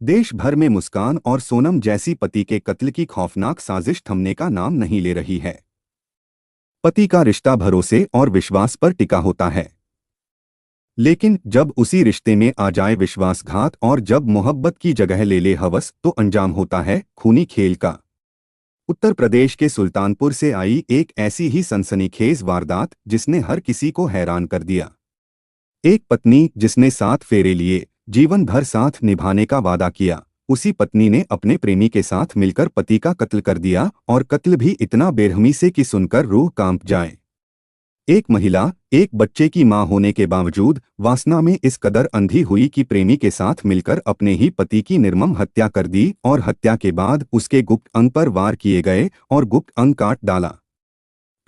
देश भर में मुस्कान और सोनम जैसी पति के कत्ल की खौफनाक साजिश थमने का नाम नहीं ले रही है। पति का रिश्ता भरोसे और विश्वास पर टिका होता है, लेकिन जब उसी रिश्ते में आ जाए विश्वासघात और जब मोहब्बत की जगह ले ले हवस, तो अंजाम होता है खूनी खेल का। उत्तर प्रदेश के सुल्तानपुर से आई एक ऐसी ही सनसनीखेज वारदात जिसने हर किसी को हैरान कर दिया। एक पत्नी जिसने 7 फेरे लिए, जीवन भर साथ निभाने का वादा किया, उसी पत्नी ने अपने प्रेमी के साथ मिलकर पति का कत्ल कर दिया, और कत्ल भी इतना बेरहमी से कि सुनकर रूह कांप जाए। एक महिला एक बच्चे की मां होने के बावजूद वासना में इस कदर अंधी हुई कि प्रेमी के साथ मिलकर अपने ही पति की निर्मम हत्या कर दी, और हत्या के बाद उसके गुप्त अंग पर वार किए गए और गुप्त अंग काट डाला।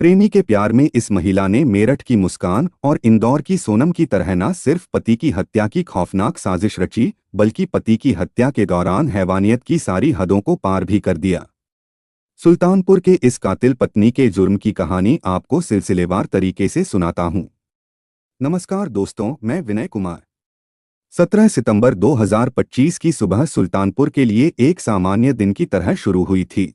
प्रेमी के प्यार में इस महिला ने मेरठ की मुस्कान और इंदौर की सोनम की तरह न सिर्फ पति की हत्या की खौफनाक साजिश रची, बल्कि पति की हत्या के दौरान हैवानियत की सारी हदों को पार भी कर दिया। सुल्तानपुर के इस कातिल पत्नी के जुर्म की कहानी आपको सिलसिलेवार तरीके से सुनाता हूं। नमस्कार दोस्तों, मैं विनय कुमार। 17 सितंबर 2025 की सुबह सुल्तानपुर के लिए एक सामान्य दिन की तरह शुरू हुई थी।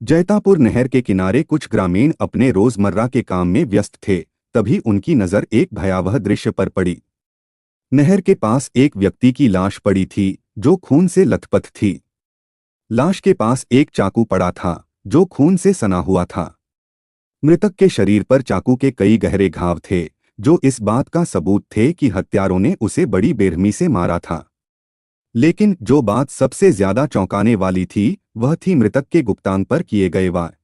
जैतापुर नहर के किनारे कुछ ग्रामीण अपने रोजमर्रा के काम में व्यस्त थे, तभी उनकी नजर एक भयावह दृश्य पर पड़ी। नहर के पास एक व्यक्ति की लाश पड़ी थी जो खून से लथपथ थी। लाश के पास एक चाकू पड़ा था जो खून से सना हुआ था। मृतक के शरीर पर चाकू के कई गहरे घाव थे, जो इस बात का सबूत थे कि हत्यारों ने उसे बड़ी बेरहमी से मारा था। लेकिन जो बात सबसे ज्यादा चौंकाने वाली थी, वह थी मृतक के गुप्तांग पर किए गए वार।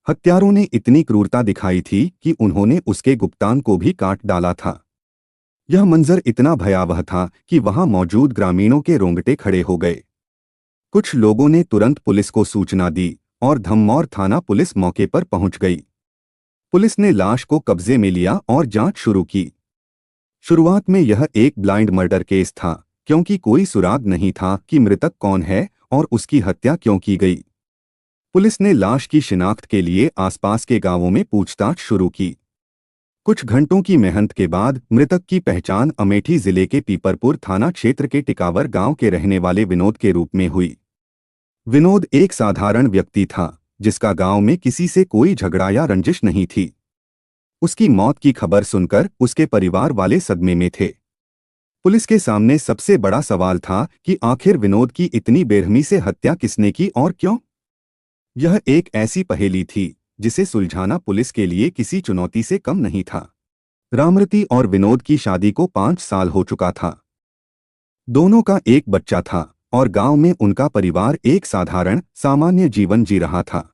हत्यारों ने इतनी क्रूरता दिखाई थी कि उन्होंने उसके गुप्तांग को भी काट डाला था। यह मंजर इतना भयावह था कि वहां मौजूद ग्रामीणों के रोंगटे खड़े हो गए। कुछ लोगों ने तुरंत पुलिस को सूचना दी और धम्मौर थाना पुलिस मौके पर पहुंच गई। पुलिस ने लाश को कब्जे में लिया और जांच शुरू की। शुरुआत में यह एक ब्लाइंड मर्डर केस था, क्योंकि कोई सुराग नहीं था कि मृतक कौन है और उसकी हत्या क्यों की गई। पुलिस ने लाश की शिनाख्त के लिए आसपास के गांवों में पूछताछ शुरू की। कुछ घंटों की मेहनत के बाद मृतक की पहचान अमेठी जिले के पीपरपुर थाना क्षेत्र के टिकावर गांव के रहने वाले विनोद के रूप में हुई। विनोद एक साधारण व्यक्ति था जिसका गांव में किसी से कोई झगड़ा या रंजिश नहीं थी। उसकी मौत की खबर सुनकर उसके परिवार वाले सदमे में थे। पुलिस के सामने सबसे बड़ा सवाल था कि आखिर विनोद की इतनी बेरहमी से हत्या किसने की और क्यों। यह एक ऐसी पहेली थी जिसे सुलझाना पुलिस के लिए किसी चुनौती से कम नहीं था। रामरती और विनोद की शादी को 5 साल हो चुका था। दोनों का एक बच्चा था और गांव में उनका परिवार एक साधारण सामान्य जीवन जी रहा था।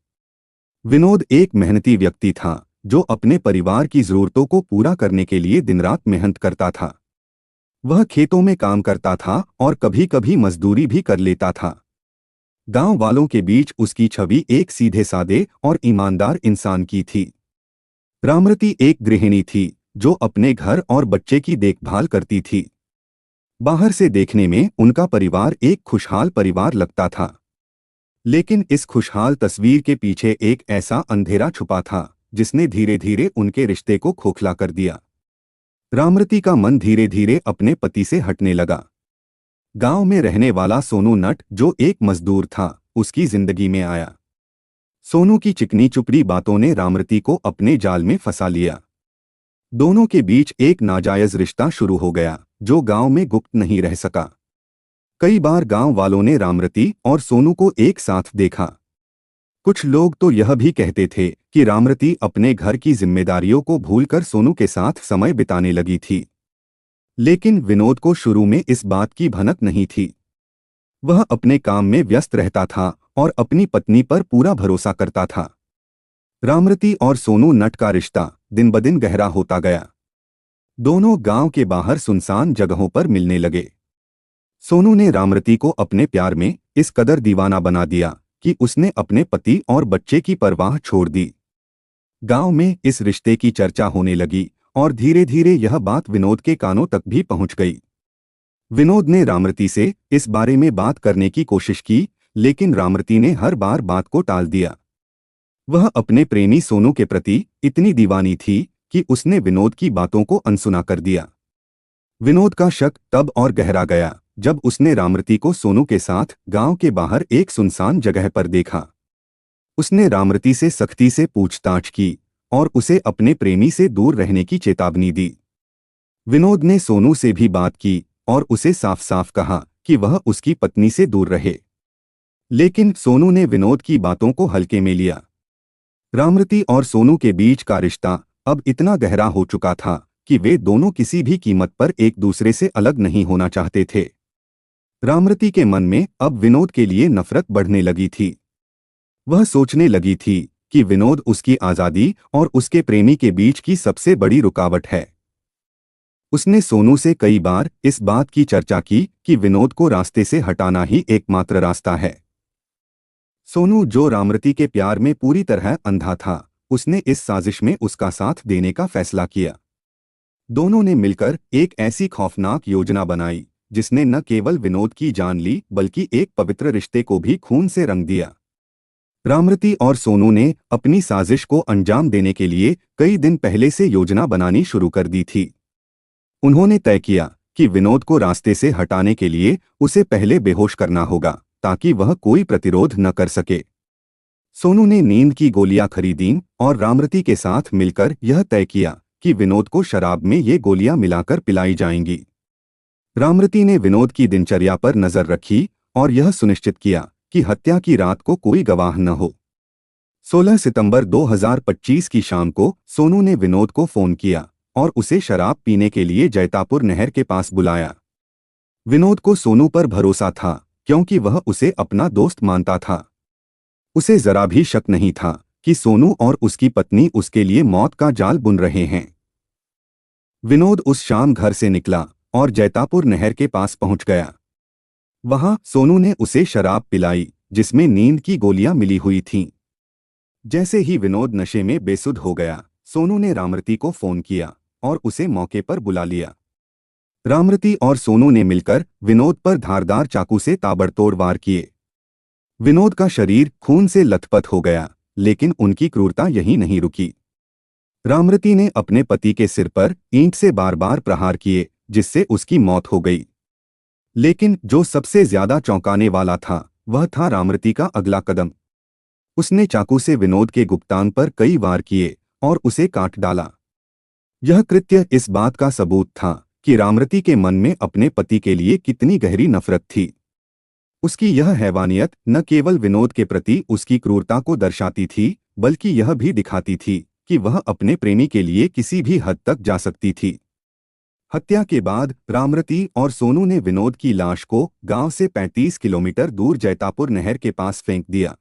विनोद एक मेहनती व्यक्ति था जो अपने परिवार की जरूरतों को पूरा करने के लिए दिन रात मेहनत करता था। वह खेतों में काम करता था और कभी कभी मजदूरी भी कर लेता था। गांव वालों के बीच उसकी छवि एक सीधे सादे और ईमानदार इंसान की थी। रामरती एक गृहिणी थी जो अपने घर और बच्चे की देखभाल करती थी। बाहर से देखने में उनका परिवार एक खुशहाल परिवार लगता था, लेकिन इस खुशहाल तस्वीर के पीछे एक ऐसा अंधेरा छुपा था जिसने धीरे धीरे उनके रिश्ते को खोखला कर दिया। रामरती का मन धीरे धीरे अपने पति से हटने लगा। गांव में रहने वाला सोनू नट, जो एक मजदूर था, उसकी जिंदगी में आया। सोनू की चिकनी चुपड़ी बातों ने रामरती को अपने जाल में फंसा लिया। दोनों के बीच एक नाजायज रिश्ता शुरू हो गया जो गांव में गुप्त नहीं रह सका। कई बार गांव वालों ने रामरती और सोनू को एक साथ देखा। कुछ लोग तो यह भी कहते थे कि रामरती अपने घर की जिम्मेदारियों को भूलकर सोनू के साथ समय बिताने लगी थी। लेकिन विनोद को शुरू में इस बात की भनक नहीं थी। वह अपने काम में व्यस्त रहता था और अपनी पत्नी पर पूरा भरोसा करता था। रामरती और सोनू नट का रिश्ता दिन ब दिन गहरा होता गया। दोनों गांव के बाहर सुनसान जगहों पर मिलने लगे। सोनू ने रामरती को अपने प्यार में इस कदर दीवाना बना दिया कि उसने अपने पति और बच्चे की परवाह छोड़ दी। गांव में इस रिश्ते की चर्चा होने लगी और धीरे धीरे यह बात विनोद के कानों तक भी पहुंच गई। विनोद ने रामरती से इस बारे में बात करने की कोशिश की, लेकिन रामरती ने हर बार बात को टाल दिया। वह अपने प्रेमी सोनू के प्रति इतनी दीवानी थी कि उसने विनोद की बातों को अनसुना कर दिया। विनोद का शक तब और गहरा गया जब उसने रामरती को सोनू के साथ गांव के बाहर एक सुनसान जगह पर देखा। उसने रामरती से सख्ती से पूछताछ की और उसे अपने प्रेमी से दूर रहने की चेतावनी दी। विनोद ने सोनू से भी बात की और उसे साफ साफ कहा कि वह उसकी पत्नी से दूर रहे। लेकिन सोनू ने विनोद की बातों को हल्के में लिया। रामरती और सोनू के बीच का रिश्ता अब इतना गहरा हो चुका था कि वे दोनों किसी भी कीमत पर एक दूसरे से अलग नहीं होना चाहते थे। रामरती के मन में अब विनोद के लिए नफरत बढ़ने लगी थी। वह सोचने लगी थी कि विनोद उसकी आज़ादी और उसके प्रेमी के बीच की सबसे बड़ी रुकावट है। उसने सोनू से कई बार इस बात की चर्चा की कि विनोद को रास्ते से हटाना ही एकमात्र रास्ता है। सोनू, जो रामरती के प्यार में पूरी तरह अंधा था, उसने इस साजिश में उसका साथ देने का फैसला किया। दोनों ने मिलकर एक ऐसी खौफनाक योजना बनाई जिसने न केवल विनोद की जान ली बल्कि एक पवित्र रिश्ते को भी खून से रंग दिया। रामरती और सोनू ने अपनी साजिश को अंजाम देने के लिए कई दिन पहले से योजना बनानी शुरू कर दी थी। उन्होंने तय किया कि विनोद को रास्ते से हटाने के लिए उसे पहले बेहोश करना होगा ताकि वह कोई प्रतिरोध न कर सके। सोनू ने नींद की गोलियां खरीदीं और रामरती के साथ मिलकर यह तय किया कि विनोद को शराब में ये गोलियां मिलाकर पिलाई जाएंगी। रामरती ने विनोद की दिनचर्या पर नजर रखी और यह सुनिश्चित किया कि हत्या की रात को कोई गवाह न हो। 16 सितंबर 2025 की शाम को सोनू ने विनोद को फोन किया और उसे शराब पीने के लिए जैतापुर नहर के पास बुलाया। विनोद को सोनू पर भरोसा था क्योंकि वह उसे अपना दोस्त मानता था। उसे जरा भी शक नहीं था कि सोनू और उसकी पत्नी उसके लिए मौत का जाल बुन रहे हैं। विनोद उस शाम घर से निकला और जैतापुर नहर के पास पहुंच गया। वहां सोनू ने उसे शराब पिलाई जिसमें नींद की गोलियां मिली हुई थीं। जैसे ही विनोद नशे में बेसुध हो गया, सोनू ने रामरती को फोन किया और उसे मौके पर बुला लिया। रामरती और सोनू ने मिलकर विनोद पर धारदार चाकू से ताबड़तोड़ वार किए। विनोद का शरीर खून से लथपथ हो गया, लेकिन उनकी क्रूरता यहीं नहीं रुकी। रामरती ने अपने पति के सिर पर ईंट से बार बार प्रहार किए जिससे उसकी मौत हो गई। लेकिन जो सबसे ज्यादा चौंकाने वाला था वह था रामरती का अगला कदम। उसने चाकू से विनोद के गुप्तांग पर कई वार किए और उसे काट डाला। यह कृत्य इस बात का सबूत था कि रामरती के मन में अपने पति के लिए कितनी गहरी नफरत थी। उसकी यह हैवानियत न केवल विनोद के प्रति उसकी क्रूरता को दर्शाती थी बल्कि यह भी दिखाती थी कि वह अपने प्रेमी के लिए किसी भी हद तक जा सकती थी। हत्या के बाद रामरती और सोनू ने विनोद की लाश को गांव से 35 किलोमीटर दूर जैतापुर नहर के पास फेंक दिया।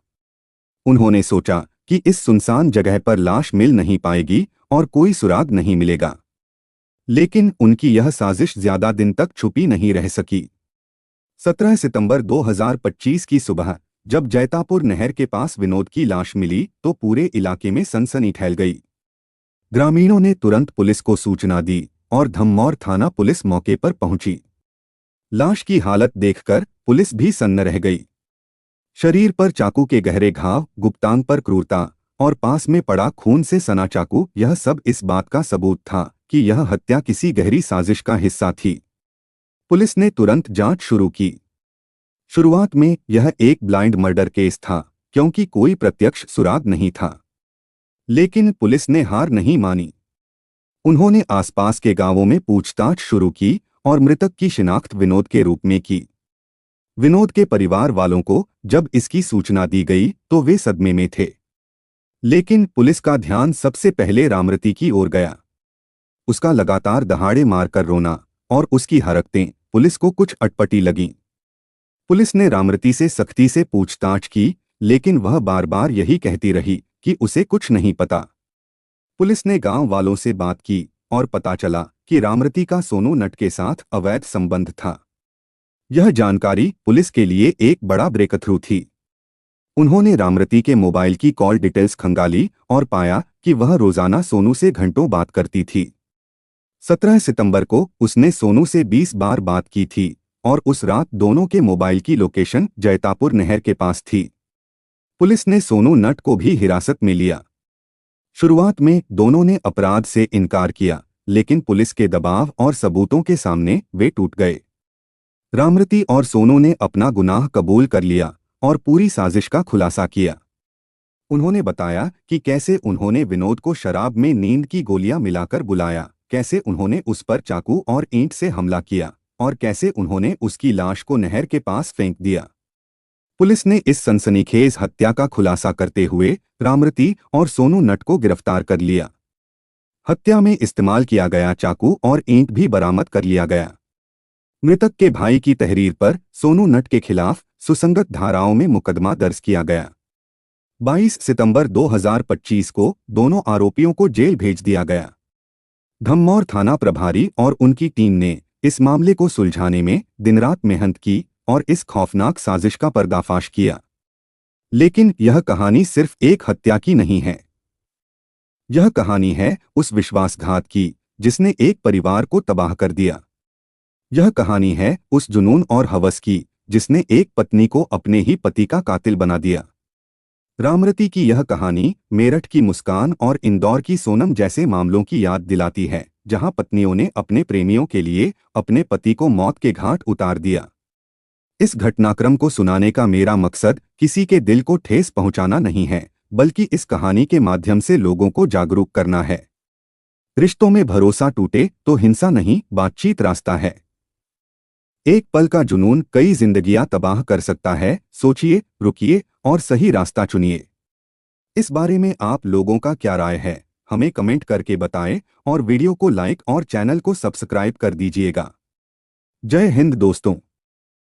उन्होंने सोचा कि इस सुनसान जगह पर लाश मिल नहीं पाएगी और कोई सुराग नहीं मिलेगा। लेकिन उनकी यह साजिश ज्यादा दिन तक छुपी नहीं रह सकी। 17 सितंबर 2025 की सुबह जब जैतापुर नहर के पास विनोद की लाश मिली तो पूरे इलाके में सनसनी फैल गई। ग्रामीणों ने तुरंत पुलिस को सूचना दी और धम्मौर थाना पुलिस मौके पर पहुंची। लाश की हालत देखकर पुलिस भी सन्न रह गई। शरीर पर चाकू के गहरे घाव, गुप्तांग पर क्रूरता और पास में पड़ा खून से सना चाकू, यह सब इस बात का सबूत था कि यह हत्या किसी गहरी साजिश का हिस्सा थी। पुलिस ने तुरंत जांच शुरू की। शुरुआत में यह एक ब्लाइंड मर्डर केस था क्योंकि कोई प्रत्यक्ष सुराग नहीं था। लेकिन पुलिस ने हार नहीं मानी। उन्होंने आसपास के गांवों में पूछताछ शुरू की और मृतक की शिनाख्त विनोद के रूप में की। विनोद के परिवार वालों को जब इसकी सूचना दी गई तो वे सदमे में थे। लेकिन पुलिस का ध्यान सबसे पहले रामरती की ओर गया। उसका लगातार दहाड़े मारकर रोना और उसकी हरकतें पुलिस को कुछ अटपटी लगीं। पुलिस ने रामरती से सख्ती से पूछताछ की, लेकिन वह बार बार यही कहती रही कि उसे कुछ नहीं पता। पुलिस ने गांव वालों से बात की और पता चला कि रामरती का सोनू नट के साथ अवैध संबंध था। यह जानकारी पुलिस के लिए एक बड़ा ब्रेकथ्रू थी। उन्होंने रामरती के मोबाइल की कॉल डिटेल्स खंगाली और पाया कि वह रोजाना सोनू से घंटों बात करती थी। 17 सितंबर को उसने सोनू से 20 बार बात की थी और उस रात दोनों के मोबाइल की लोकेशन जैतापुर नहर के पास थी। पुलिस ने सोनू नट को भी हिरासत में लिया। शुरुआत में दोनों ने अपराध से इनकार किया, लेकिन पुलिस के दबाव और सबूतों के सामने वे टूट गए। रामरती और सोनू ने अपना गुनाह कबूल कर लिया और पूरी साजिश का खुलासा किया। उन्होंने बताया कि कैसे उन्होंने विनोद को शराब में नींद की गोलियां मिलाकर बुलाया, कैसे उन्होंने उस पर चाकू और ईंट से हमला किया और कैसे उन्होंने उसकी लाश को नहर के पास फेंक दिया। पुलिस ने इस सनसनीखेज हत्या का खुलासा करते हुए रामरती और सोनू नट को गिरफ्तार कर लिया। हत्या में इस्तेमाल किया गया चाकू और ईंट भी बरामद कर लिया गया। मृतक के भाई की तहरीर पर सोनू नट के खिलाफ सुसंगत धाराओं में मुकदमा दर्ज किया गया। 22 सितंबर 2025 को दोनों आरोपियों को जेल भेज दिया गया। धम्मौर थाना प्रभारी और उनकी टीम ने इस मामले को सुलझाने में दिनरात मेहनत की और इस खौफनाक साजिश का पर्दाफाश किया। लेकिन यह कहानी सिर्फ एक हत्या की नहीं है। यह कहानी है उस विश्वासघात की जिसने एक परिवार को तबाह कर दिया। यह कहानी है उस जुनून और हवस की जिसने एक पत्नी को अपने ही पति का कातिल बना दिया। रामरती की यह कहानी मेरठ की मुस्कान और इंदौर की सोनम जैसे मामलों की याद दिलाती है, जहां पत्नियों ने अपने प्रेमियों के लिए अपने पति को मौत के घाट उतार दिया। इस घटनाक्रम को सुनाने का मेरा मकसद किसी के दिल को ठेस पहुंचाना नहीं है, बल्कि इस कहानी के माध्यम से लोगों को जागरूक करना है। रिश्तों में भरोसा टूटे तो हिंसा नहीं, बातचीत रास्ता है। एक पल का जुनून कई जिंदगियां तबाह कर सकता है। सोचिए, रुकिए और सही रास्ता चुनिए। इस बारे में आप लोगों का क्या राय है, हमें कमेंट करके बताएं और वीडियो को लाइक और चैनल को सब्सक्राइब कर दीजिएगा। जय हिंद दोस्तों।